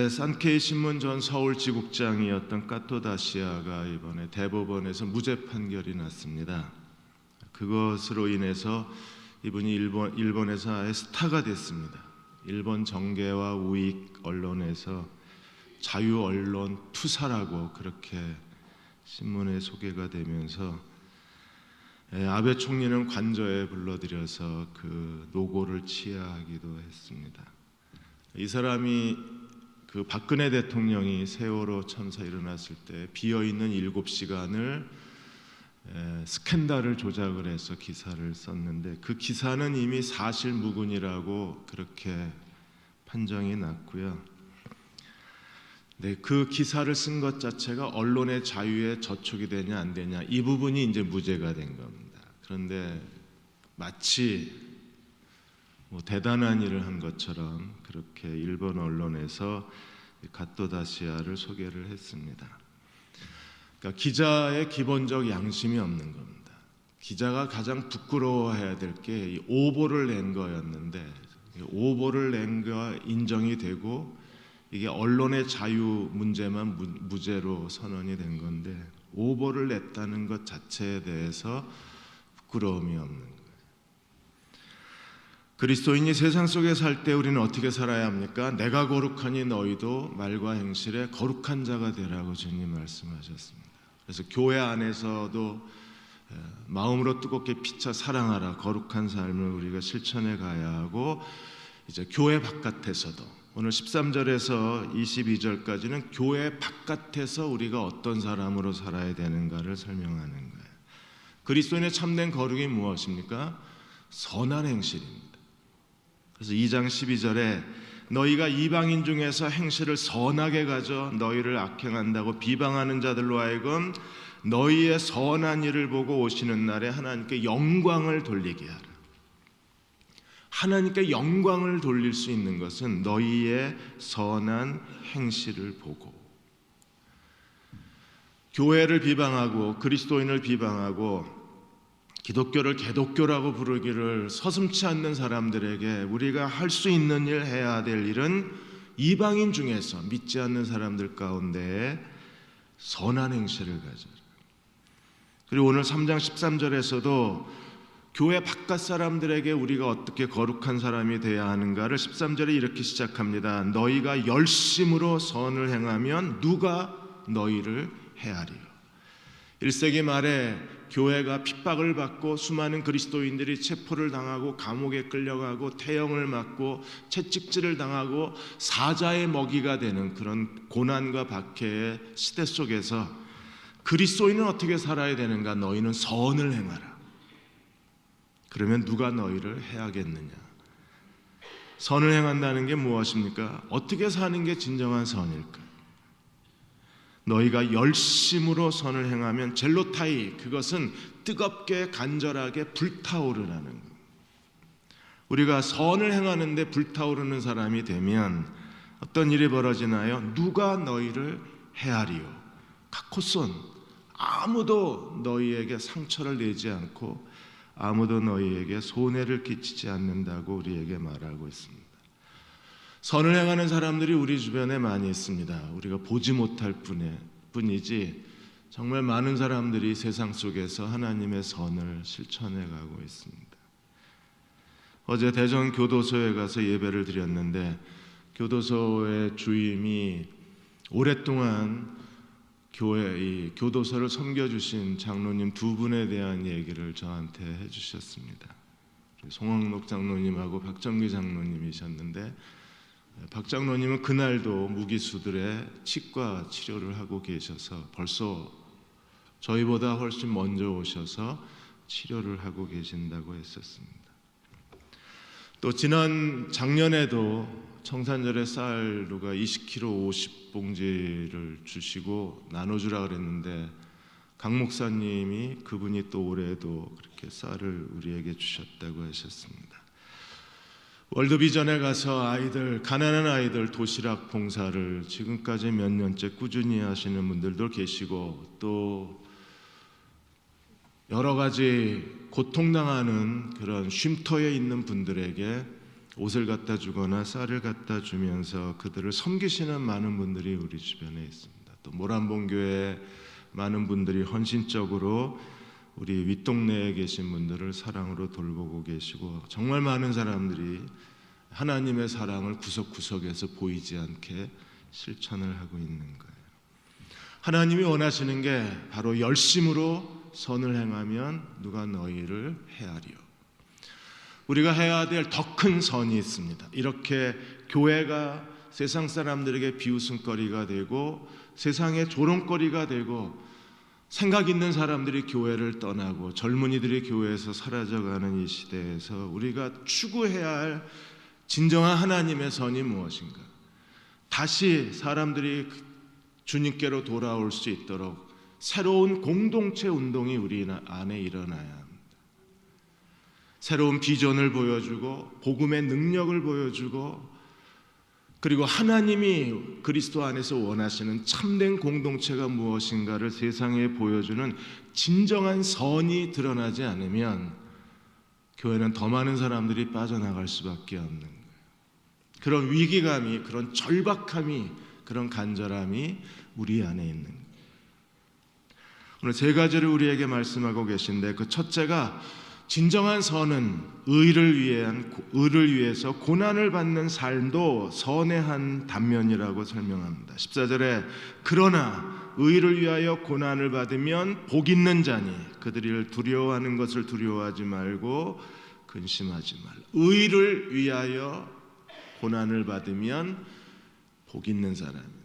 산케이 신문 전 서울지국장이었던 까토다시아가 이번에 대법원에서 무죄 판결이 났습니다. 그것으로 인해서 이분이 일본에서 아예 스타가 됐습니다. 일본 정계와 우익 언론에서 자유 언론 투사라고 그렇게 신문에 소개가 되면서 아베 총리는 관저에 불러들여서 그 노고를 치하하기도 했습니다. 이 사람이 그 박근혜 대통령이 세월호 참사 일어났을 때 비어있는 7시간을 스캔들을 조작을 해서 기사를 썼는데 그 기사는 이미 사실무근이라고 그렇게 판정이 났고요. 그 기사를 쓴 것 자체가 언론의 자유에 저촉이 되냐 안 되냐 이 부분이 이제 무죄가 된 겁니다. 그런데 마치 대단한 일을 한 것처럼 그렇게 일본 언론에서 까토다시아를 소개를 했습니다. 그러니까 기자의 기본적 양심이 없는 겁니다. 기자가 가장 부끄러워해야 될 게 오보를 낸 거였는데 오보를 낸 거 인정이 되고 이게 언론의 자유 문제만 무죄로 선언이 된 건데 오보를 냈다는 것 자체에 대해서 부끄러움이 없는 거예요. 그리스도인이 세상 속에 살 때 우리는 어떻게 살아야 합니까? 내가 거룩하니 너희도 말과 행실에 거룩한 자가 되라고 주님 말씀하셨습니다. 그래서 교회 안에서도 마음으로 뜨겁게 피차 사랑하라 거룩한 삶을 우리가 실천해 가야 하고 이제 교회 바깥에서도 오늘 13절에서 22절까지는 교회 바깥에서 우리가 어떤 사람으로 살아야 되는가를 설명하는 거예요. 그리스도인의 참된 거룩이 무엇입니까? 선한 행실입니다. 그래서 2장 12절에 너희가 이방인 중에서 행실을 선하게 가져 너희를 악행한다고 비방하는 자들로 하여금 너희의 선한 일을 보고 오시는 날에 하나님께 영광을 돌리게 하라. 하나님께 영광을 돌릴 수 있는 것은 너희의 선한 행실을 보고 교회를 비방하고 그리스도인을 비방하고 기독교를 개독교라고 부르기를 서슴지 않는 사람들에게 우리가 할 수 있는 일 해야 될 일은 이방인 중에서 믿지 않는 사람들 가운데 선한 행실을 가져라. 그리고 오늘 3장 13절에서도 교회 바깥 사람들에게 우리가 어떻게 거룩한 사람이 되어야 하는가를 13절에 이렇게 시작합니다. 너희가 열심으로 선을 행하면 누가 너희를 헤아리요. 1세기 말에 교회가 핍박을 받고 수많은 그리스도인들이 체포를 당하고 감옥에 끌려가고 태형을 맞고 채찍질을 당하고 사자의 먹이가 되는 그런 고난과 박해의 시대 속에서 그리스도인은 어떻게 살아야 되는가? 너희는 선을 행하라. 그러면 누가 너희를 해하겠느냐? 선을 행한다는 게 무엇입니까? 어떻게 사는 게 진정한 선일까? 너희가 열심으로 선을 행하면 젤로타이, 그것은 뜨겁게 간절하게 불타오르라는 것. 우리가 선을 행하는데 불타오르는 사람이 되면 어떤 일이 벌어지나요? 누가 너희를 헤아리요? 카코손, 아무도 너희에게 상처를 내지 않고 아무도 너희에게 손해를 끼치지 않는다고 우리에게 말하고 있습니다. 선을 행하는 사람들이 우리 주변에 많이 있습니다. 우리가 보지 못할 뿐이지 정말 많은 사람들이 세상 속에서 하나님의 선을 실천해 가고 있습니다. 어제 대전 교도소에 가서 예배를 드렸는데 교도소의 주임이 오랫동안 이 교도소를 섬겨주신 장로님 두 분에 대한 얘기를 저한테 해주셨습니다. 송학록 장로님하고 박정기 장로님이셨는데 박 장로님은 그날도 무기수들의 치과 치료를 하고 계셔서 벌써 저희보다 훨씬 먼저 오셔서 치료를 하고 계신다고 했었습니다. 또 작년에도 청산절에 쌀 누가 20kg 50봉지를 주시고 나눠주라 그랬는데 강 목사님이 그분이 또 올해도 그렇게 쌀을 우리에게 주셨다고 하셨습니다. 월드비전에 가서 가난한 아이들 도시락 봉사를 지금까지 몇 년째 꾸준히 하시는 분들도 계시고 또 여러 가지 고통당하는 그런 쉼터에 있는 분들에게 옷을 갖다 주거나 쌀을 갖다 주면서 그들을 섬기시는 많은 분들이 우리 주변에 있습니다. 또 모란봉교회 많은 분들이 헌신적으로 우리 윗동네에 계신 분들을 사랑으로 돌보고 계시고, 정말 많은 사람들이 하나님의 사랑을 구석구석에서 보이지 않게 실천을 하고 있는 거예요. 하나님이 원하시는 게 바로 열심으로 선을 행하면 누가 너희를 해하리요. 우리가 해야 될 더 큰 선이 있습니다. 이렇게 교회가 세상 사람들에게 비웃음거리가 되고 세상의 조롱거리가 되고 생각 있는 사람들이 교회를 떠나고 젊은이들이 교회에서 사라져가는 이 시대에서 우리가 추구해야 할 진정한 하나님의 선이 무엇인가? 다시 사람들이 주님께로 돌아올 수 있도록 새로운 공동체 운동이 우리 안에 일어나야 합니다. 새로운 비전을 보여주고 복음의 능력을 보여주고, 그리고 하나님이 그리스도 안에서 원하시는 참된 공동체가 무엇인가를 세상에 보여주는 진정한 선이 드러나지 않으면 교회는 더 많은 사람들이 빠져나갈 수밖에 없는 거예요. 그런 위기감이, 그런 절박함이, 그런 간절함이 우리 안에 있는 거예요. 오늘 세 가지를 우리에게 말씀하고 계신데, 그 첫째가 진정한 선은 의를 위해서 고난을 받는 삶도 선의 한 단면이라고 설명합니다. 14절에 그러나 의를 위하여 고난을 받으면 복 있는 자니 그들을 두려워하는 것을 두려워하지 말고 근심하지 말라. 의를 위하여 고난을 받으면 복 있는 사람입니다.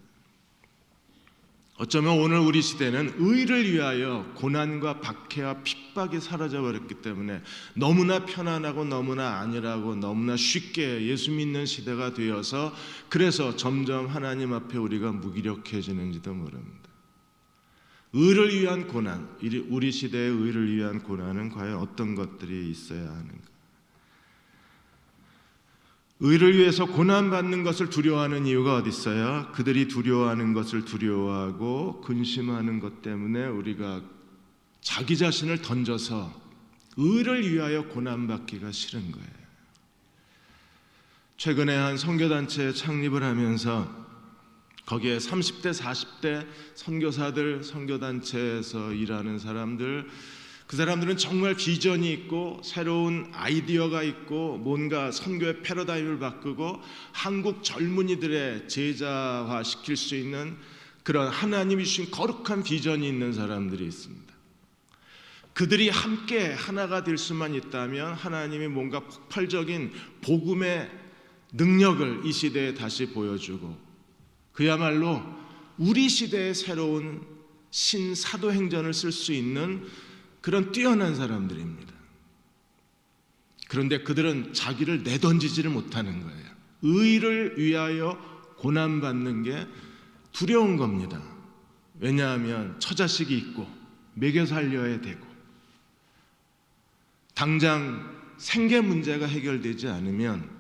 어쩌면 오늘 우리 시대는 의를 위하여 고난과 박해와 핍박이 사라져버렸기 때문에 너무나 편안하고 너무나 안일하고 너무나 쉽게 예수 믿는 시대가 되어서, 그래서 점점 하나님 앞에 우리가 무기력해지는지도 모릅니다. 의를 위한 고난, 우리 시대의 의를 위한 고난은 과연 어떤 것들이 있어야 하는가? 의를 위해서 고난받는 것을 두려워하는 이유가 어디 있어요? 그들이 두려워하는 것을 두려워하고 근심하는 것 때문에 우리가 자기 자신을 던져서 의를 위하여 고난받기가 싫은 거예요. 최근에 한 선교단체 창립을 하면서 거기에 30대 40대 선교사들, 선교단체에서 일하는 사람들, 그 사람들은 정말 비전이 있고 새로운 아이디어가 있고 뭔가 선교의 패러다임을 바꾸고 한국 젊은이들의 제자화 시킬 수 있는 그런 하나님이 주신 거룩한 비전이 있는 사람들이 있습니다. 그들이 함께 하나가 될 수만 있다면 하나님이 뭔가 폭발적인 복음의 능력을 이 시대에 다시 보여주고, 그야말로 우리 시대의 새로운 신사도행전을 쓸 수 있는 그런 뛰어난 사람들입니다. 그런데 그들은 자기를 내던지지를 못하는 거예요. 의를 위하여 고난받는 게 두려운 겁니다. 왜냐하면 처자식이 있고 먹여 살려야 되고, 당장 생계 문제가 해결되지 않으면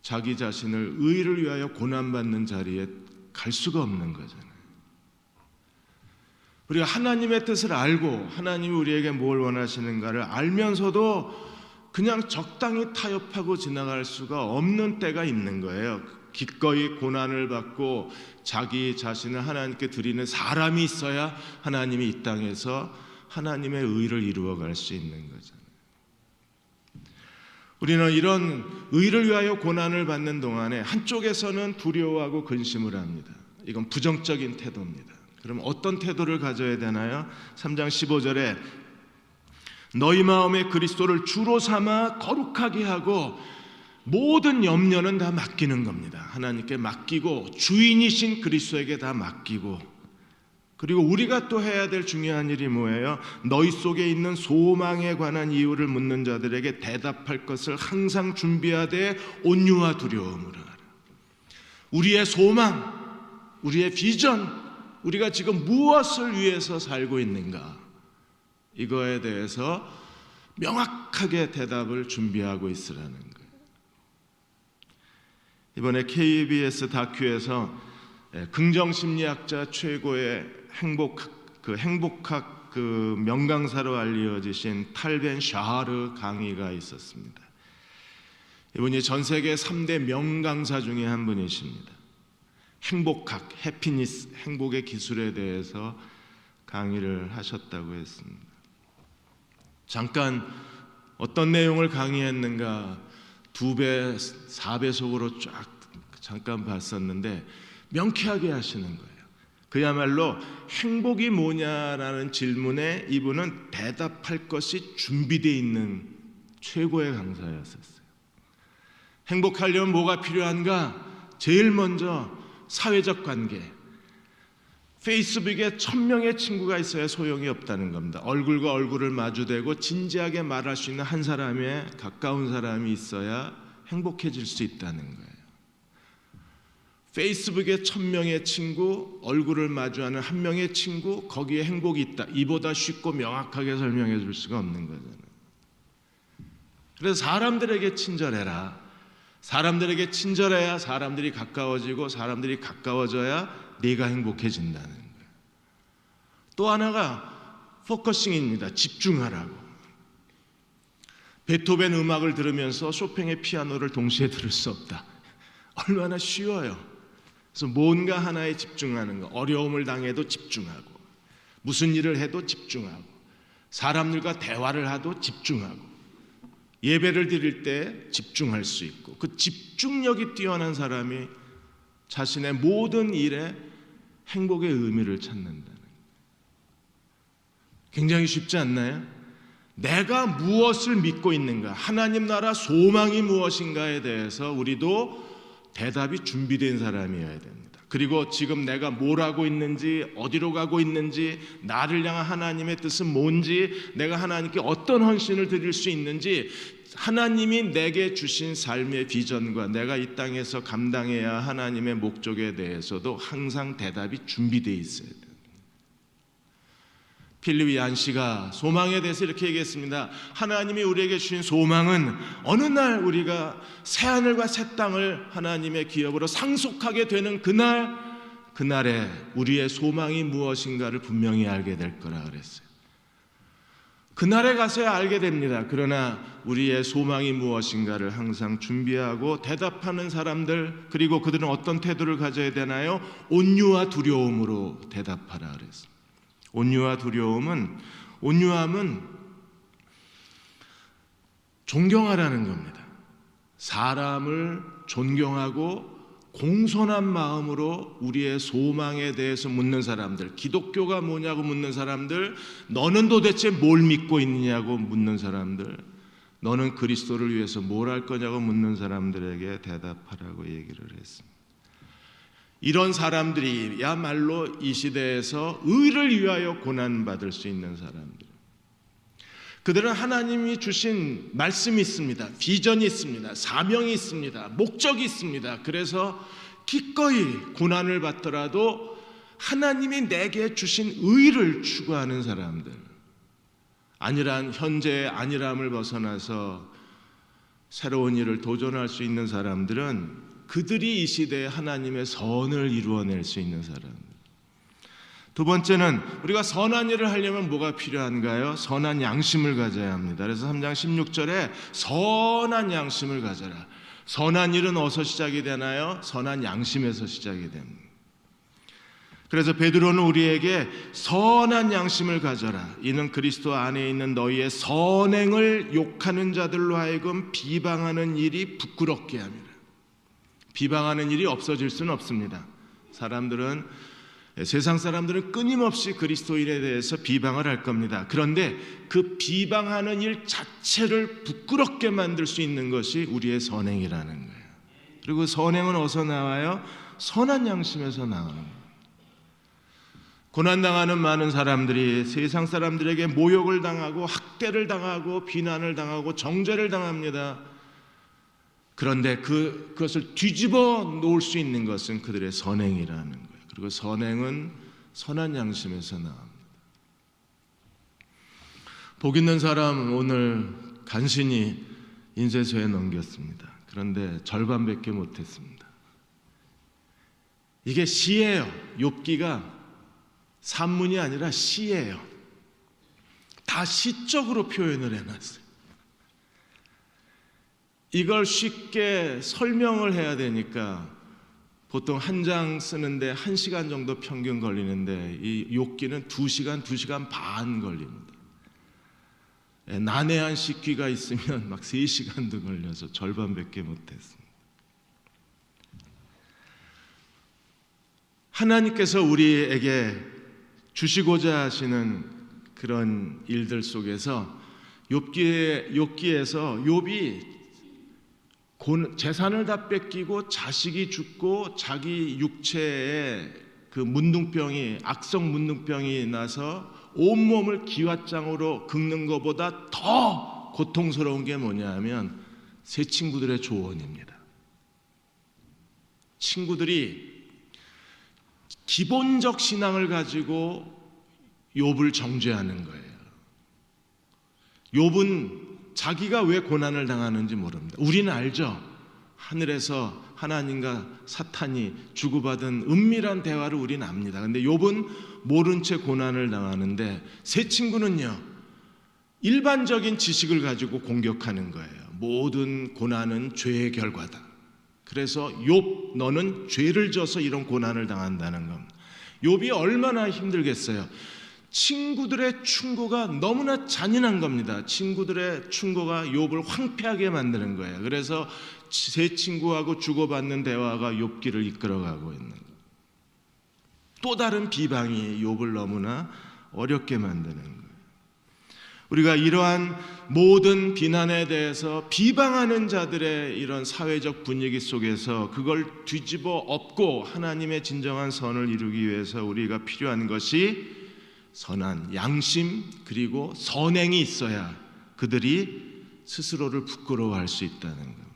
자기 자신을 의를 위하여 고난받는 자리에 갈 수가 없는 거잖아요. 우리가 하나님의 뜻을 알고 하나님이 우리에게 뭘 원하시는가를 알면서도 그냥 적당히 타협하고 지나갈 수가 없는 때가 있는 거예요. 기꺼이 고난을 받고 자기 자신을 하나님께 드리는 사람이 있어야 하나님이 이 땅에서 하나님의 의를 이루어갈 수 있는 거잖아요. 우리는 이런 의를 위하여 고난을 받는 동안에 한쪽에서는 두려워하고 근심을 합니다. 이건 부정적인 태도입니다. 그럼 어떤 태도를 가져야 되나요? 3장 15절에 너희 마음에 그리스도를 주로 삼아 거룩하게 하고, 모든 염려는 다 맡기는 겁니다. 하나님께 맡기고 주인이신 그리스도에게 다 맡기고, 그리고 우리가 또 해야 될 중요한 일이 뭐예요? 너희 속에 있는 소망에 관한 이유를 묻는 자들에게 대답할 것을 항상 준비하되 온유와 두려움으로 하라. 우리의 소망, 우리의 비전, 우리가 지금 무엇을 위해서 살고 있는가, 이거에 대해서 명확하게 대답을 준비하고 있으라는 거예요. 이번에 KBS 다큐에서 긍정심리학자 최고의 행복학 명강사로 알려지신 탈 벤 샤하르 강의가 있었습니다. 이분이 전 세계 3대 명강사 중에 한 분이십니다. 행복학, 해피니스, 행복의 기술에 대해서 강의를 하셨다고 했습니다. 잠깐 어떤 내용을 강의했는가 2배, 4배속으로 쫙 잠깐 봤었는데 명쾌하게 하시는 거예요. 그야말로 행복이 뭐냐라는 질문에 이분은 대답할 것이 준비되어 있는 최고의 강사였었어요. 행복하려면 뭐가 필요한가? 제일 먼저 사회적 관계. 페이스북에 1000명의 친구가 있어야 소용이 없다는 겁니다. 얼굴과 얼굴을 마주대고 진지하게 말할 수 있는 한 사람의 가까운 사람이 있어야 행복해질 수 있다는 거예요. 페이스북에 1000명의 친구, 얼굴을 마주하는 한 명의 친구, 거기에 행복이 있다. 이보다 쉽고 명확하게 설명해 줄 수가 없는 거잖아요. 그래서 사람들에게 친절해라. 사람들에게 친절해야 사람들이 가까워지고 사람들이 가까워져야 네가 행복해진다는 거예요. 또 하나가 포커싱입니다. 집중하라고. 베토벤 음악을 들으면서 쇼팽의 피아노를 동시에 들을 수 없다. 얼마나 쉬워요. 그래서 뭔가 하나에 집중하는 거. 어려움을 당해도 집중하고, 무슨 일을 해도 집중하고, 사람들과 대화를 하도 집중하고, 예배를 드릴 때 집중할 수 있고, 그 집중력이 뛰어난 사람이 자신의 모든 일에 행복의 의미를 찾는다는 거예요. 굉장히 쉽지 않나요? 내가 무엇을 믿고 있는가, 하나님 나라 소망이 무엇인가에 대해서 우리도 대답이 준비된 사람이어야 됩니다. 그리고 지금 내가 뭘 하고 있는지, 어디로 가고 있는지, 나를 향한 하나님의 뜻은 뭔지, 내가 하나님께 어떤 헌신을 드릴 수 있는지, 하나님이 내게 주신 삶의 비전과 내가 이 땅에서 감당해야 하나님의 목적에 대해서도 항상 대답이 준비되어 있어야 돼요. 필립 얀시가 소망에 대해서 이렇게 얘기했습니다. 하나님이 우리에게 주신 소망은 어느 날 우리가 새하늘과 새 땅을 하나님의 기업으로 상속하게 되는 그날에 우리의 소망이 무엇인가를 분명히 알게 될 거라 그랬어요. 그날에 가서야 알게 됩니다. 그러나 우리의 소망이 무엇인가를 항상 준비하고 대답하는 사람들, 그리고 그들은 어떤 태도를 가져야 되나요? 온유와 두려움으로 대답하라 그랬습니다. 온유와 온유함은 존경하라는 겁니다. 사람을 존경하고 공손한 마음으로 우리의 소망에 대해서 묻는 사람들, 기독교가 뭐냐고 묻는 사람들, 너는 도대체 뭘 믿고 있느냐고 묻는 사람들, 너는 그리스도를 위해서 뭘 할 거냐고 묻는 사람들에게 대답하라고 얘기를 했습니다. 이런 사람들이야말로 이 시대에서 의를 위하여 고난받을 수 있는 사람들. 그들은 하나님이 주신 말씀이 있습니다. 비전이 있습니다. 사명이 있습니다. 목적이 있습니다. 그래서 기꺼이 고난을 받더라도 하나님이 내게 주신 의를 추구하는 사람들. 안일한 현재의 안일함을 벗어나서 새로운 일을 도전할 수 있는 사람들은 그들이 이 시대에 하나님의 선을 이루어낼 수 있는 사람. 두 번째는 우리가 선한 일을 하려면 뭐가 필요한가요? 선한 양심을 가져야 합니다. 그래서 3장 16절에 선한 양심을 가져라. 선한 일은 어디서 시작이 되나요? 선한 양심에서 시작이 됩니다. 그래서 베드로는 우리에게 선한 양심을 가져라. 이는 그리스도 안에 있는 너희의 선행을 욕하는 자들로 하여금 비방하는 일이 부끄럽게 합니다. 비방하는 일이 없어질 수는 없습니다. 세상 사람들은 끊임없이 그리스도인에 대해서 비방을 할 겁니다. 그런데 그 비방하는 일 자체를 부끄럽게 만들 수 있는 것이 우리의 선행이라는 거예요. 그리고 선행은 어디서 나와요? 선한 양심에서 나와요. 고난당하는 많은 사람들이 세상 사람들에게 모욕을 당하고 학대를 당하고 비난을 당하고 정죄를 당합니다. 그런데 그것을 뒤집어 놓을 수 있는 것은 그들의 선행이라는 거예요. 그리고 선행은 선한 양심에서 나옵니다. 복 있는 사람 오늘 간신히 인쇄소에 넘겼습니다. 그런데 절반밖에 못했습니다. 이게 시예요. 욥기가 산문이 아니라 시예요. 다 시적으로 표현을 해놨어요. 이걸 쉽게 설명을 해야 되니까 보통 한 장 쓰는데 1시간 정도 평균 걸리는데 이 욥기는 2시간, 2시간 반 걸립니다. 난해한 식기가 있으면 막 3시간도 걸려서 절반밖에 못했습니다. 하나님께서 우리에게 주시고자 하시는 그런 일들 속에서 욥기에서 욥이 재산을 다 뺏기고 자식이 죽고 자기 육체에 그 문둥병이, 악성 문둥병이 나서 온몸을 기왓장으로 긁는 것보다 더 고통스러운 게 뭐냐 하면 세 친구들의 조언입니다. 친구들이 기본적 신앙을 가지고 욥을 정죄하는 거예요. 욥은 자기가 왜 고난을 당하는지 모릅니다. 우리는 알죠. 하늘에서 하나님과 사탄이 주고받은 은밀한 대화를 우리는 압니다. 그런데 욥은 모른 채 고난을 당하는데 세 친구는요, 일반적인 지식을 가지고 공격하는 거예요. 모든 고난은 죄의 결과다. 그래서 욥, 너는 죄를 져서 이런 고난을 당한다는 겁니다. 욥이 얼마나 힘들겠어요. 친구들의 충고가 너무나 잔인한 겁니다. 친구들의 충고가 욥을 황폐하게 만드는 거예요. 그래서 세 친구하고 주고받는 대화가 욥기를 이끌어가고 있는 거예요. 또 다른 비방이 욥을 너무나 어렵게 만드는 거예요. 우리가 이러한 모든 비난에 대해서 비방하는 자들의 이런 사회적 분위기 속에서 그걸 뒤집어 엎고 하나님의 진정한 선을 이루기 위해서 우리가 필요한 것이 선한 양심 그리고 선행이 있어야 그들이 스스로를 부끄러워할 수 있다는 겁니다.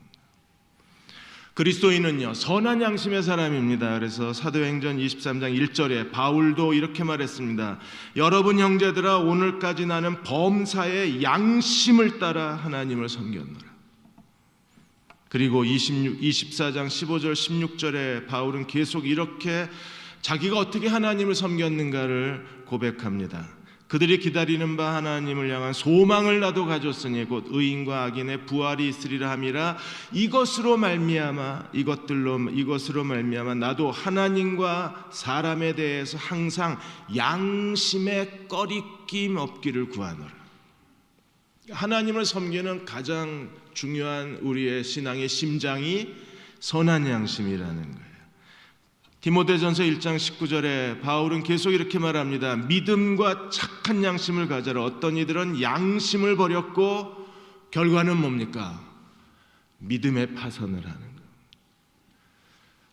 그리스도인은요, 선한 양심의 사람입니다. 그래서 사도행전 23장 1절에 바울도 이렇게 말했습니다. 여러분 형제들아, 오늘까지 나는 범사의 양심을 따라 하나님을 섬겼노라. 그리고 24장 15절 16절에 바울은 계속 이렇게 자기가 어떻게 하나님을 섬겼는가를 고백합니다. 그들이 기다리는 바 하나님을 향한 소망을 나도 가졌으니 곧 의인과 악인의 부활이 있으리라 함이라. 이것으로 말미암아 나도 하나님과 사람에 대해서 항상 양심의 꺼리낌 없기를 구하노라. 하나님을 섬기는 가장 중요한 우리의 신앙의 심장이 선한 양심이라는 거예요. 디모데전서 1장 19절에 바울은 계속 이렇게 말합니다. 믿음과 착한 양심을 가져라. 어떤 이들은 양심을 버렸고 결과는 뭡니까? 믿음의 파선을 하는 것.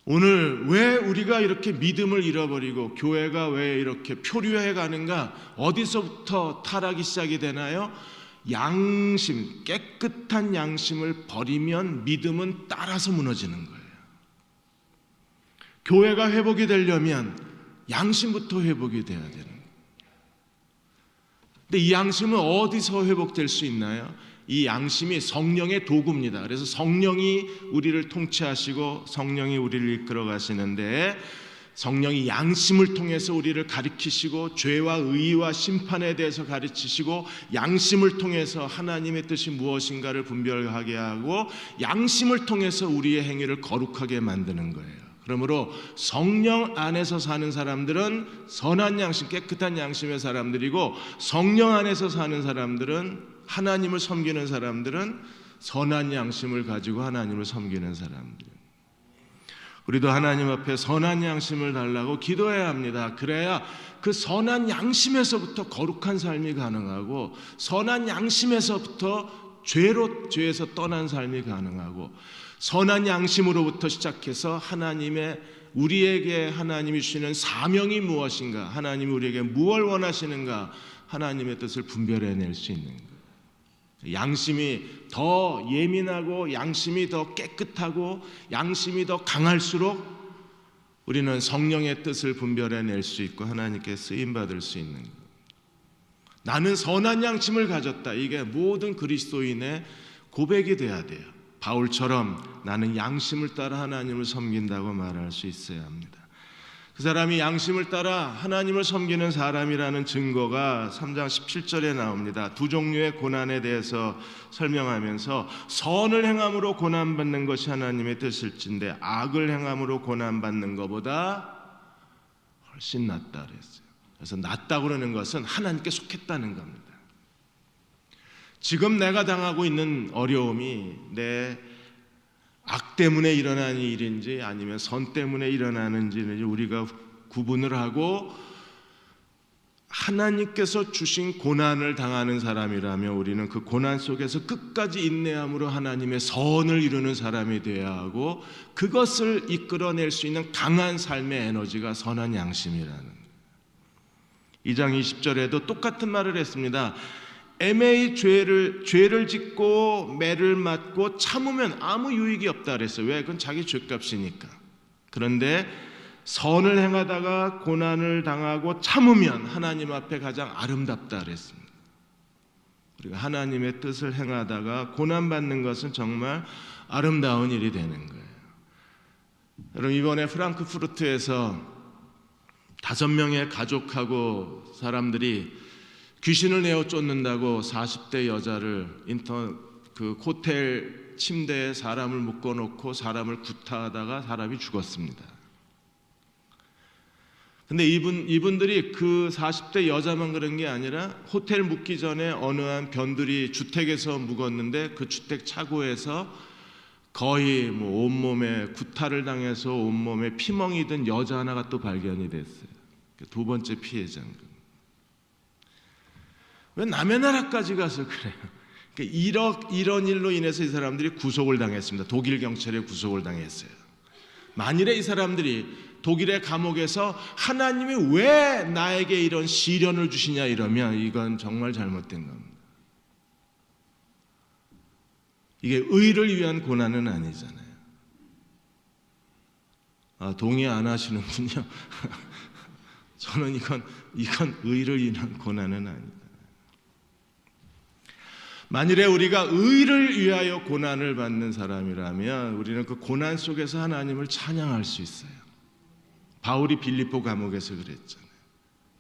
오늘 왜 우리가 이렇게 믿음을 잃어버리고 교회가 왜 이렇게 표류해 가는가? 어디서부터 타락이 시작이 되나요? 양심, 깨끗한 양심을 버리면 믿음은 따라서 무너지는 거예요. 교회가 회복이 되려면 양심부터 회복이 돼야 되는 거예요. 근데 이 양심은 어디서 회복될 수 있나요? 이 양심이 성령의 도구입니다. 그래서 성령이 우리를 통치하시고 성령이 우리를 이끌어 가시는데 성령이 양심을 통해서 우리를 가르치시고 죄와 의와 심판에 대해서 가르치시고 양심을 통해서 하나님의 뜻이 무엇인가를 분별하게 하고 양심을 통해서 우리의 행위를 거룩하게 만드는 거예요. 그러므로 성령 안에서 사는 사람들은 선한 양심, 깨끗한 양심의 사람들이고 성령 안에서 사는 사람들은 하나님을 섬기는 사람들은 선한 양심을 가지고 하나님을 섬기는 사람들이에요. 우리도 하나님 앞에 선한 양심을 달라고 기도해야 합니다. 그래야 그 선한 양심에서부터 거룩한 삶이 가능하고 선한 양심에서부터 죄에서 떠난 삶이 가능하고 선한 양심으로부터 시작해서 우리에게 하나님이 주시는 사명이 무엇인가, 하나님이 우리에게 무엇을 원하시는가, 하나님의 뜻을 분별해낼 수 있는 거예요. 양심이 더 예민하고 양심이 더 깨끗하고 양심이 더 강할수록 우리는 성령의 뜻을 분별해낼 수 있고 하나님께 쓰임받을 수 있는 거예요. 나는 선한 양심을 가졌다. 이게 모든 그리스도인의 고백이 돼야 돼요. 바울처럼 나는 양심을 따라 하나님을 섬긴다고 말할 수 있어야 합니다. 그 사람이 양심을 따라 하나님을 섬기는 사람이라는 증거가 3장 17절에 나옵니다. 두 종류의 고난에 대해서 설명하면서 선을 행함으로 고난받는 것이 하나님의 뜻일진데 악을 행함으로 고난받는 것보다 훨씬 낫다 그랬어요. 그래서 낫다고 그러는 것은 하나님께 속했다는 겁니다. 지금 내가 당하고 있는 어려움이 내 악 때문에 일어나는 일인지 아니면 선 때문에 일어나는지는 우리가 구분을 하고 하나님께서 주신 고난을 당하는 사람이라면 우리는 그 고난 속에서 끝까지 인내함으로 하나님의 선을 이루는 사람이 되어야 하고 그것을 이끌어낼 수 있는 강한 삶의 에너지가 선한 양심이라는 2장 20절에도 똑같은 말을 했습니다. 애매히 죄를 짓고 매를 맞고 참으면 아무 유익이 없다 그랬어요. 왜? 그건 자기 죄값이니까. 그런데 선을 행하다가 고난을 당하고 참으면 하나님 앞에 가장 아름답다 그랬습니다. 우리가 하나님의 뜻을 행하다가 고난받는 것은 정말 아름다운 일이 되는 거예요. 여러분, 이번에 프랑크푸르트에서 5명의 가족하고 사람들이 귀신을 내어 쫓는다고 40대 여자를 그 호텔 침대에 사람을 묶어놓고 사람을 구타하다가 사람이 죽었습니다. 근데 이분들이 그 40대 여자만 그런 게 아니라 호텔 묵기 전에 어느 한 변두리 주택에서 묵었는데 그 주택 차고에서 거의 온몸에 구타를 당해서 온몸에 피멍이 든 여자 하나가 또 발견이 됐어요. 두 번째 피해자인 겁니다. 왜 남의 나라까지 가서 그래요? 이런 일로 인해서 이 사람들이 구속을 당했습니다. 독일 경찰에 구속을 당했어요. 만일에 이 사람들이 독일의 감옥에서 하나님이 왜 나에게 이런 시련을 주시냐 이러면 이건 정말 잘못된 겁니다. 이게 의를 위한 고난은 아니잖아요. 동의 안 하시는군요. 저는 이건 의를 위한 고난은 아니다. 만일에 우리가 의를 위하여 고난을 받는 사람이라면 우리는 그 고난 속에서 하나님을 찬양할 수 있어요. 바울이 빌립보 감옥에서 그랬잖아요.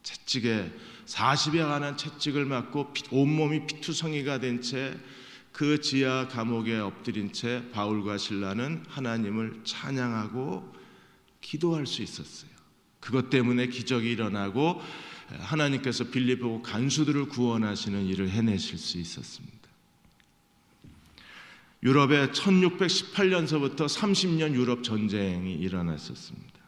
채찍에 40여 가난 채찍을 맞고 온몸이 피투성이가 된 채 그 지하 감옥에 엎드린 채 바울과 실라는 하나님을 찬양하고 기도할 수 있었어요. 그것 때문에 기적이 일어나고 하나님께서 빌립보 간수들을 구원하시는 일을 해내실 수 있었습니다. 유럽에 1618년서부터 30년 유럽 전쟁이 일어났었습니다.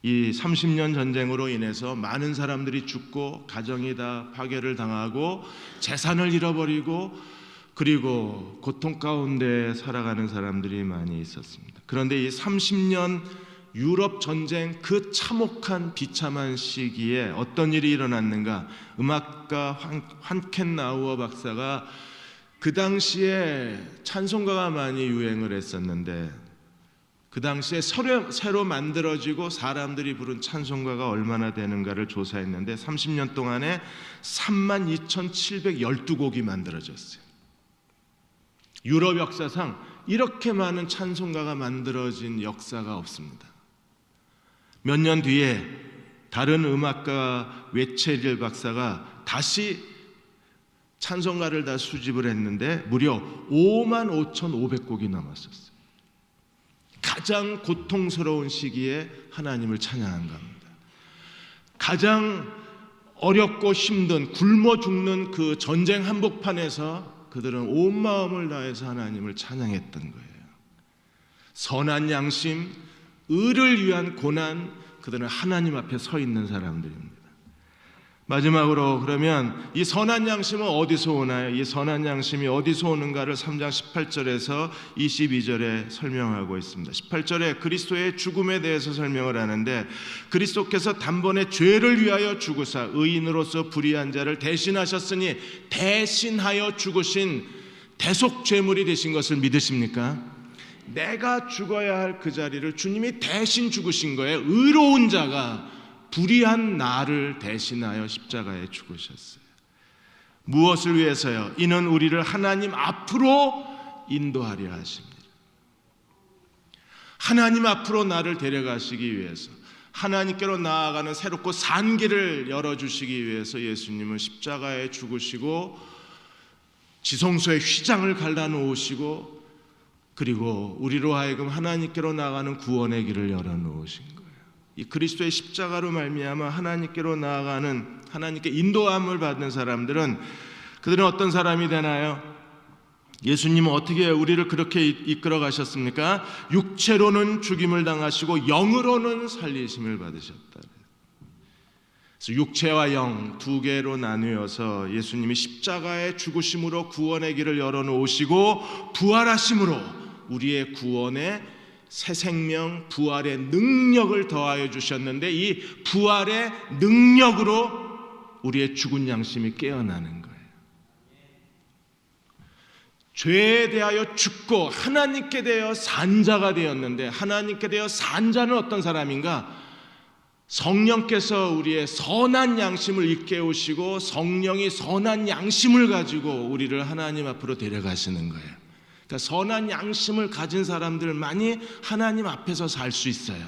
이 30년 전쟁으로 인해서 많은 사람들이 죽고 가정이 다 파괴를 당하고 재산을 잃어버리고 그리고 고통 가운데 살아가는 사람들이 많이 있었습니다. 그런데 이 30년 유럽 전쟁 그 참혹한 비참한 시기에 어떤 일이 일어났는가? 음악가 환켄나우어 박사가 그 당시에 찬송가가 많이 유행을 했었는데 그 당시에 새로 만들어지고 사람들이 부른 찬송가가 얼마나 되는가를 조사했는데 30년 동안에 32,712곡이 만들어졌어요. 유럽 역사상 이렇게 많은 찬송가가 만들어진 역사가 없습니다. 몇 년 뒤에 다른 음악가 웨체릴 박사가 다시 찬송가를 다 수집을 했는데 무려 55,500곡이 남았었어요. 가장 고통스러운 시기에 하나님을 찬양한 겁니다. 가장 어렵고 힘든 굶어 죽는 그 전쟁 한복판에서 그들은 온 마음을 다해서 하나님을 찬양했던 거예요. 선한 양심, 의를 위한 고난, 그들은 하나님 앞에 서 있는 사람들입니다. 마지막으로 그러면 이 선한 양심은 어디서 오나요? 이 선한 양심이 어디서 오는가를 3장 18절에서 22절에 설명하고 있습니다. 18절에 그리스도의 죽음에 대해서 설명을 하는데 그리스도께서 단번에 죄를 위하여 죽으사 의인으로서 불의한 자를 대신하셨으니 대신하여 죽으신 대속죄물이 되신 것을 믿으십니까? 내가 죽어야 할 그 자리를 주님이 대신 죽으신 거예요. 의로운 자가 불의한 나를 대신하여 십자가에 죽으셨어요. 무엇을 위해서요? 이는 우리를 하나님 앞으로 인도하려 하십니다. 하나님 앞으로 나를 데려가시기 위해서, 하나님께로 나아가는 새롭고 산 길을 열어주시기 위해서 예수님은 십자가에 죽으시고 지성소의 휘장을 갈라놓으시고 그리고 우리로 하여금 하나님께로 나아가는 구원의 길을 열어놓으신 거예요. 이 그리스도의 십자가로 말미암아 하나님께로 나아가는, 하나님께 인도함을 받는 사람들은, 그들은 어떤 사람이 되나요? 예수님은 어떻게 우리를 그렇게 이끌어 가셨습니까? 육체로는 죽임을 당하시고 영으로는 살리심을 받으셨다. 그래서 육체와 영 두 개로 나누어서 예수님이 십자가의 죽으심으로 구원의 길을 열어놓으시고 부활하심으로 우리의 구원에 새 생명, 부활의 능력을 더하여 주셨는데, 이 부활의 능력으로 우리의 죽은 양심이 깨어나는 거예요. 죄에 대하여 죽고 하나님께 대하여 산 자가 되었는데, 하나님께 대하여 산 자는 어떤 사람인가? 성령께서 우리의 선한 양심을 일깨우시고 성령이 선한 양심을 가지고 우리를 하나님 앞으로 데려가시는 거예요. 그러니까 선한 양심을 가진 사람들만이 하나님 앞에서 살 수 있어요.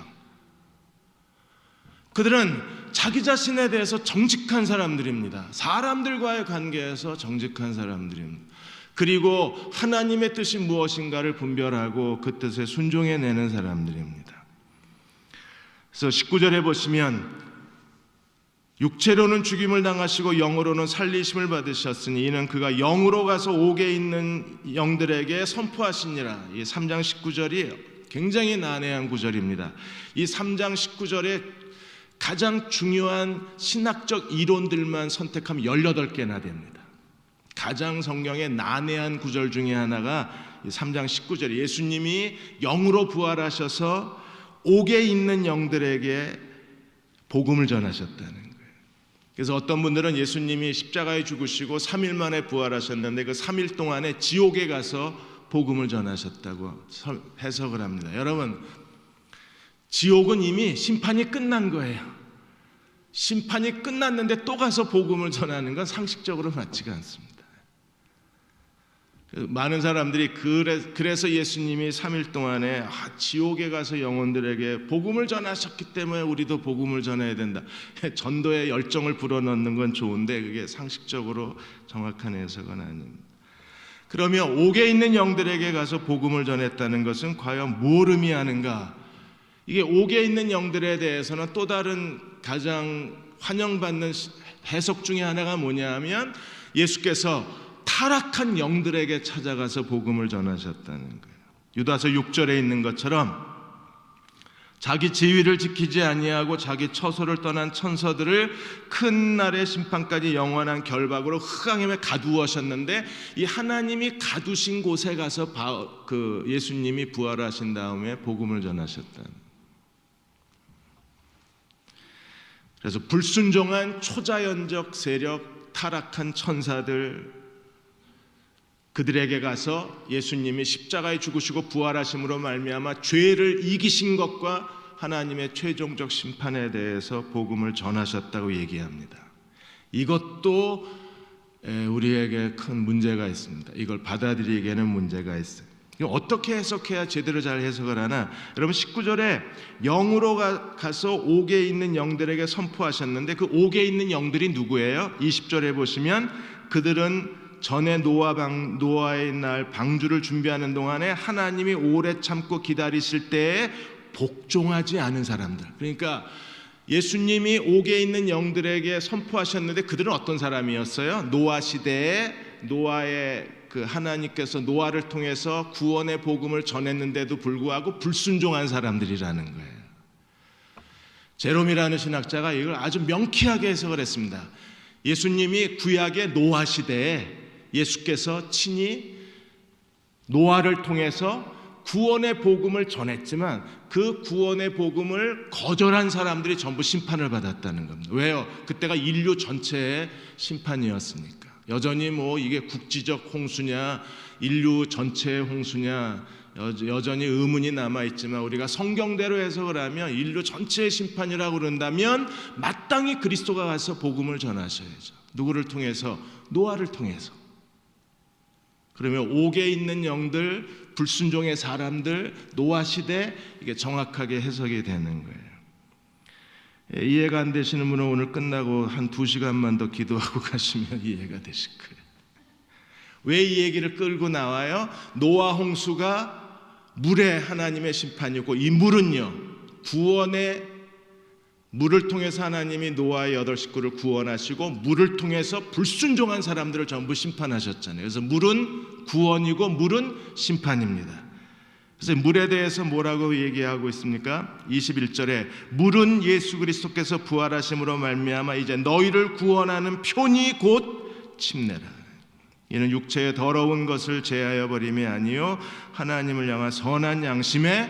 그들은 자기 자신에 대해서 정직한 사람들입니다. 사람들과의 관계에서 정직한 사람들입니다. 그리고 하나님의 뜻이 무엇인가를 분별하고 그 뜻에 순종해내는 사람들입니다. 그래서 19절에 보시면 육체로는 죽임을 당하시고 영으로는 살리심을 받으셨으니 이는 그가 영으로 가서 옥에 있는 영들에게 선포하시니라. 이 3장 19절이 굉장히 난해한 구절입니다. 이 3장 19절에 가장 중요한 신학적 이론들만 선택하면 18개나 됩니다. 가장 성경의 난해한 구절 중에 하나가 3장 19절에 예수님이 영으로 부활하셔서 옥에 있는 영들에게 복음을 전하셨다는 거예요. 그래서 어떤 분들은 예수님이 십자가에 죽으시고 3일 만에 부활하셨는데 그 3일 동안에 지옥에 가서 복음을 전하셨다고 해석을 합니다. 여러분, 지옥은 이미 심판이 끝난 거예요. 심판이 끝났는데 또 가서 복음을 전하는 건 상식적으로 맞지가 않습니다. 많은 사람들이 그래서 예수님이 3일 동안에 지옥에 가서 영혼들에게 복음을 전하셨기 때문에 우리도 복음을 전해야 된다. 전도에 열정을 불어넣는 건 좋은데 그게 상식적으로 정확한 해석은 아닙니다. 그러면 옥에 있는 영들에게 가서 복음을 전했다는 것은 과연 뭘 의미하는가? 이게 옥에 있는 영들에 대해서는 또 다른 가장 환영받는 해석 중에 하나가 뭐냐 하면 예수께서 타락한 영들에게 찾아가서 복음을 전하셨다는 거예요. 유다서 6절에 있는 것처럼 자기 지위를 지키지 아니하고 자기 처소를 떠난 천사들을 큰 날의 심판까지 영원한 결박으로 흑암에 가두었는데 이 하나님이 가두신 곳에 가서 예수님이 부활하신 다음에 복음을 전하셨다는. 그래서 불순종한 초자연적 세력, 타락한 천사들, 그들에게 가서 예수님이 십자가에 죽으시고 부활하심으로 말미암아 죄를 이기신 것과 하나님의 최종적 심판에 대해서 복음을 전하셨다고 얘기합니다. 이것도 우리에게 큰 문제가 있습니다. 이걸 받아들이기에는 문제가 있어요. 어떻게 해석해야 제대로 잘 해석을 하나? 여러분 19절에 영으로 가서 옥에 있는 영들에게 선포하셨는데 그 옥에 있는 영들이 누구예요? 20절에 보시면 그들은 전에 노아의 날 방주를 준비하는 동안에 하나님이 오래 참고 기다리실 때에 복종하지 않은 사람들. 그러니까 예수님이 옥에 있는 영들에게 선포하셨는데 그들은 어떤 사람이었어요? 노아 시대에 노아의 하나님께서 노아를 통해서 구원의 복음을 전했는데도 불구하고 불순종한 사람들이라는 거예요. 제롬이라는 신학자가 이걸 아주 명쾌하게 해석을 했습니다. 예수님이 구약의 노아 시대에 예수께서 친히 노아를 통해서 구원의 복음을 전했지만 그 구원의 복음을 거절한 사람들이 전부 심판을 받았다는 겁니다. 왜요? 그때가 인류 전체의 심판이었으니까. 여전히 이게 국지적 홍수냐 인류 전체의 홍수냐 여전히 의문이 남아있지만 우리가 성경대로 해석을 하면 인류 전체의 심판이라고 그런다면 마땅히 그리스도가 가서 복음을 전하셔야죠. 누구를 통해서? 노아를 통해서. 그러면 옥에 있는 영들, 불순종의 사람들, 노아 시대, 이게 정확하게 해석이 되는 거예요. 이해가 안 되시는 분은 오늘 끝나고 한 2시간만 더 기도하고 가시면 이해가 되실 거예요. 왜 이 얘기를 끌고 나와요? 노아 홍수가 물에 하나님의 심판이고, 이 물은요, 구원의 물을 통해서 하나님이 노아의 8 식구를 구원하시고, 물을 통해서 불순종한 사람들을 전부 심판하셨잖아요. 그래서 물은 구원이고 물은 심판입니다. 그래서 물에 대해서 뭐라고 얘기하고 있습니까? 21절에 물은 예수 그리스도께서 부활하심으로 말미암아 이제 너희를 구원하는 표니 곧 침례라. 이는 육체의 더러운 것을 제하여 버림이 아니요 하나님을 향한 선한 양심의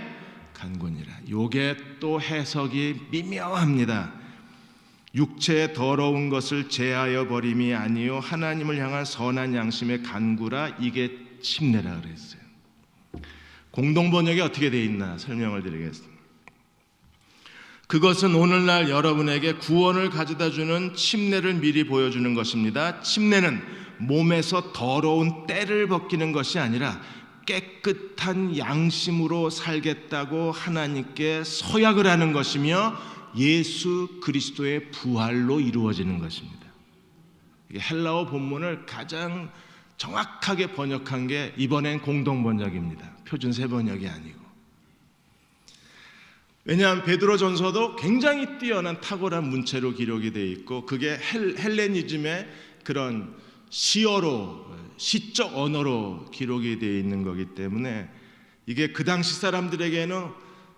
간구니라. 요게 또 해석이 미묘합니다. 육체의 더러운 것을 제하여 버림이 아니요 하나님을 향한 선한 양심의 간구라. 이게 침례라 그랬어요. 공동번역이 어떻게 되어 있나 설명을 드리겠습니다. 그것은 오늘날 여러분에게 구원을 가져다주는 침례를 미리 보여주는 것입니다. 침례는 몸에서 더러운 때를 벗기는 것이 아니라 깨끗한 양심으로 살겠다고 하나님께 서약을 하는 것이며 예수 그리스도의 부활로 이루어지는 것입니다. 헬라어 본문을 가장 정확하게 번역한 게 이번엔 공동번역입니다. 표준 세번역이 아니고. 왜냐하면 베드로전서도 굉장히 뛰어난 탁월한 문체로 기록이 되어 있고, 그게 헬레니즘의 그런 시어로, 시적 언어로 기록이 되어 있는 거기 때문에 이게 그 당시 사람들에게는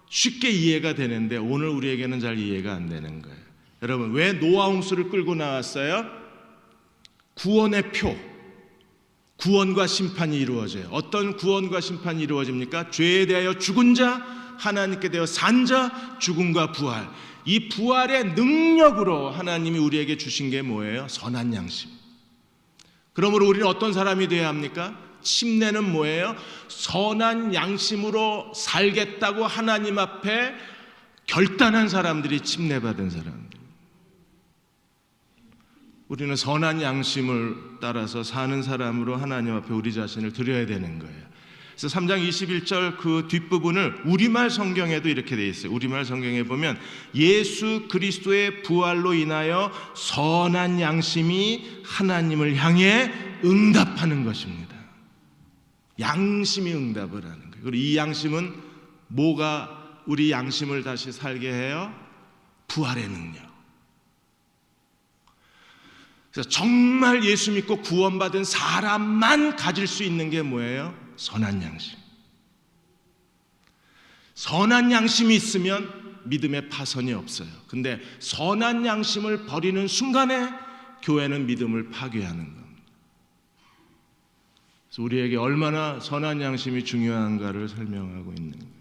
쉽게 이해가 되는데 오늘 우리에게는 잘 이해가 안 되는 거예요. 여러분, 왜 노아 홍수를 끌고 나왔어요? 구원의 표, 구원과 심판이 이루어져요. 어떤 구원과 심판이 이루어집니까? 죄에 대하여 죽은 자, 하나님께 대하여 산 자, 죽음과 부활. 이 부활의 능력으로 하나님이 우리에게 주신 게 뭐예요? 선한 양심. 그러므로 우리는 어떤 사람이 되어야 합니까? 침례는 뭐예요? 선한 양심으로 살겠다고 하나님 앞에 결단한 사람들이 침례받은 사람들. 우리는 선한 양심을 따라서 사는 사람으로 하나님 앞에 우리 자신을 드려야 되는 거예요. 그래서 3장 21절 그 뒷부분을 우리말 성경에도 이렇게 돼 있어요. 우리말 성경에 보면 예수 그리스도의 부활로 인하여 선한 양심이 하나님을 향해 응답하는 것입니다. 양심이 응답을 하는 거예요. 그리고 이 양심은 뭐가 우리 양심을 다시 살게 해요? 부활의 능력. 그래서 정말 예수 믿고 구원받은 사람만 가질 수 있는 게 뭐예요? 선한 양심. 선한 양심이 있으면 믿음의 파선이 없어요. 근데 선한 양심을 버리는 순간에 교회는 믿음을 파괴하는 겁니다. 그래서 우리에게 얼마나 선한 양심이 중요한가를 설명하고 있는 거예요.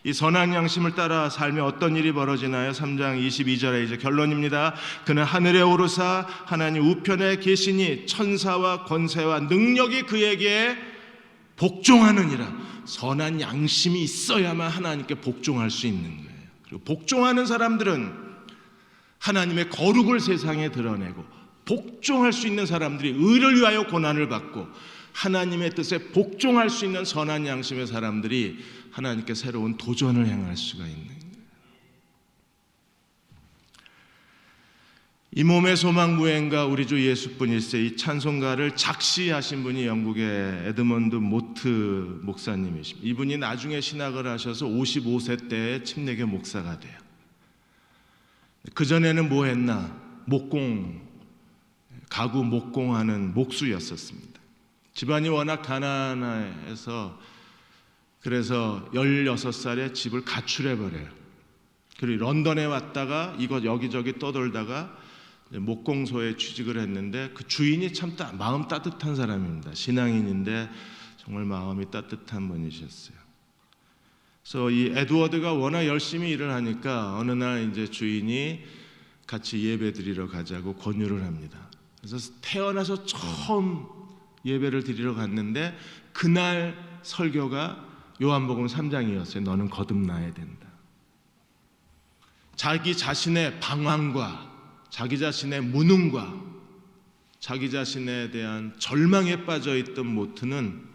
이 선한 양심을 따라 살면 어떤 일이 벌어지나요? 3장 22절에 이제 결론입니다. 그는 하늘에 오르사 하나님 우편에 계시니 천사와 권세와 능력이 그에게 복종하느니라. 선한 양심이 있어야만 하나님께 복종할 수 있는 거예요. 그리고 복종하는 사람들은 하나님의 거룩을 세상에 드러내고, 복종할 수 있는 사람들이 의를 위하여 고난을 받고, 하나님의 뜻에 복종할 수 있는 선한 양심의 사람들이 하나님께 새로운 도전을 행할 수가 있는 거예요. 이 몸의 소망 무행가 우리 주 예수뿐일세. 이 찬송가를 작시하신 분이 영국의 에드먼드 모트 목사님이십니다. 이분이 나중에 신학을 하셔서 55세 때에 침례교 목사가 돼요. 그전에는 뭐 했나? 가구 목공하는 목수였었습니다. 집안이 워낙 가난해서 그래서 16살에 집을 가출해버려요. 그리고 런던에 왔다가 이곳 여기저기 떠돌다가 목공소에 취직을 했는데, 그 주인이 참 마음 따뜻한 사람입니다. 신앙인인데 정말 마음이 따뜻한 분이셨어요. 그래서 이 에드워드가 워낙 열심히 일을 하니까 어느 날 이제 주인이 같이 예배 드리러 가자고 권유를 합니다. 그래서 태어나서 처음 예배를 드리러 갔는데 그날 설교가 요한복음 3장이었어요. 너는 거듭나야 된다. 자기 자신의 방황과 자기 자신의 무능과 자기 자신에 대한 절망에 빠져있던 모트는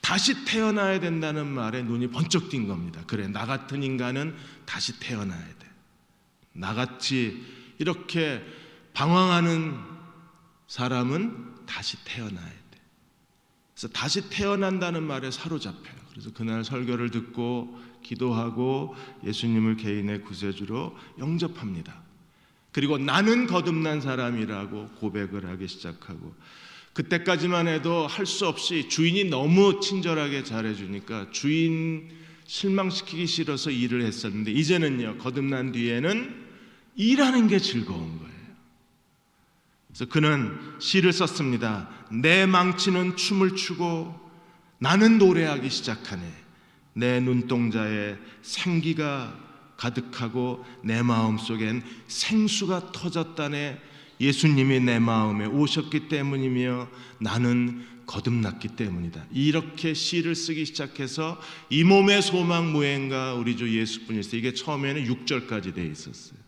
다시 태어나야 된다는 말에 눈이 번쩍 띈 겁니다. 그래, 나 같은 인간은 다시 태어나야 돼. 나같이 이렇게 방황하는 사람은 다시 태어나야 돼. 그래서 다시 태어난다는 말에 사로잡혀요. 그래서 그날 설교를 듣고 기도하고 예수님을 개인의 구세주로 영접합니다. 그리고 나는 거듭난 사람이라고 고백을 하기 시작하고, 그때까지만 해도 할 수 없이 주인이 너무 친절하게 잘해주니까 주인 실망시키기 싫어서 일을 했었는데, 이제는요, 거듭난 뒤에는 일하는 게 즐거운 거예요. 그래서 그는 시를 썼습니다. 내 망치는 춤을 추고 나는 노래하기 시작하네. 내 눈동자에 생기가 가득하고 내 마음속엔 생수가 터졌다네. 예수님이 내 마음에 오셨기 때문이며 나는 거듭났기 때문이다. 이렇게 시를 쓰기 시작해서 이 몸의 소망 무엔가 우리 주 예수뿐이세. 이게 처음에는 6절까지 돼 있었어요.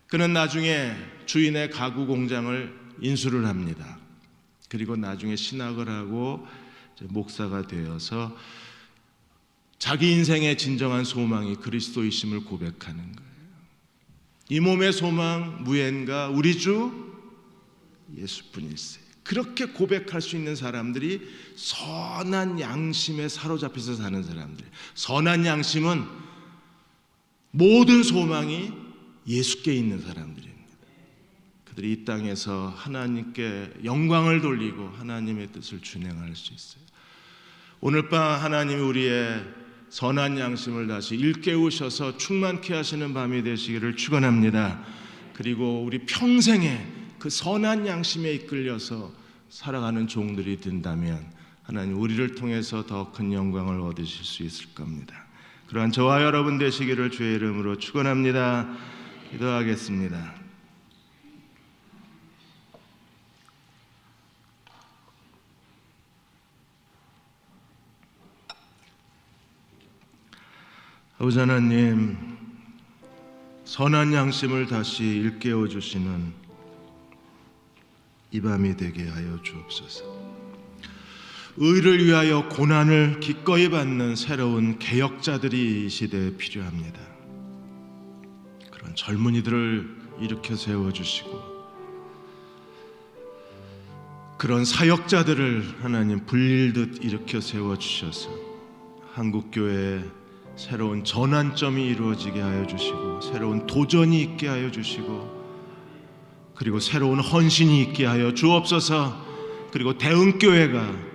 그는 나중에 주인의 가구 공장을 인수를 합니다. 그리고 나중에 신학을 하고 목사가 되어서 자기 인생의 진정한 소망이 그리스도이심을 고백하는 거예요. 이 몸의 소망 무엔가 우리 주 예수뿐일세. 그렇게 고백할 수 있는 사람들이 선한 양심에 사로잡혀서 사는 사람들. 선한 양심은 모든 소망이 예수께 있는 사람들입니다. 그들이 이 땅에서 하나님께 영광을 돌리고 하나님의 뜻을 준행할 수 있어요. 오늘 밤 하나님이 우리의 선한 양심을 다시 일깨우셔서 충만케 하시는 밤이 되시기를 축원합니다. 그리고 우리 평생에 그 선한 양심에 이끌려서 살아가는 종들이 된다면 하나님 우리를 통해서 더 큰 영광을 얻으실 수 있을 겁니다. 그러한 저와 여러분 되시기를 주의 이름으로 축원합니다. 기도하겠습니다. 아버지 하나님, 선한 양심을 다시 일깨워 주시는 이 밤이 되게 하여 주옵소서. 의를 위하여 고난을 기꺼이 받는 새로운 개혁자들이 이 시대에 필요합니다. 그런 젊은이들을 일으켜 세워주시고 그런 사역자들을 하나님 불릴듯 일으켜 세워주셔서 한국교회에 새로운 전환점이 이루어지게 하여 주시고 새로운 도전이 있게 하여 주시고 그리고 새로운 헌신이 있게 하여 주옵소서. 그리고 대흥교회가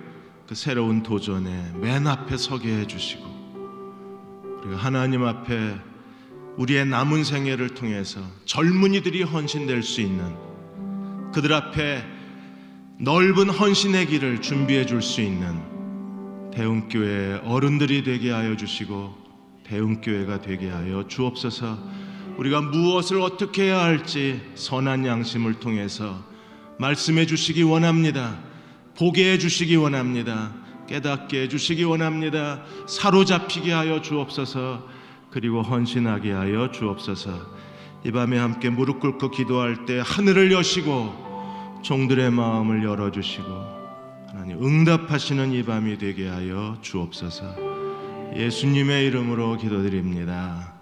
그 새로운 도전에 맨 앞에 서게 해주시고 그리고 하나님 앞에 우리의 남은 생애를 통해서 젊은이들이 헌신될 수 있는 그들 앞에 넓은 헌신의 길을 준비해 줄 수 있는 대흥교회 어른들이 되게 하여 주시고 대흥교회가 되게 하여 주옵소서. 우리가 무엇을 어떻게 해야 할지 선한 양심을 통해서 말씀해 주시기 원합니다. 보게 해 주시기 원합니다. 깨닫게 해 주시기 원합니다. 사로잡히게 하여 주옵소서. 그리고 헌신하게 하여 주옵소서. 이 밤에 함께 무릎 꿇고 기도할 때 하늘을 여시고 종들의 마음을 열어주시고 하나님 응답하시는 이 밤이 되게 하여 주옵소서. 예수님의 이름으로 기도드립니다.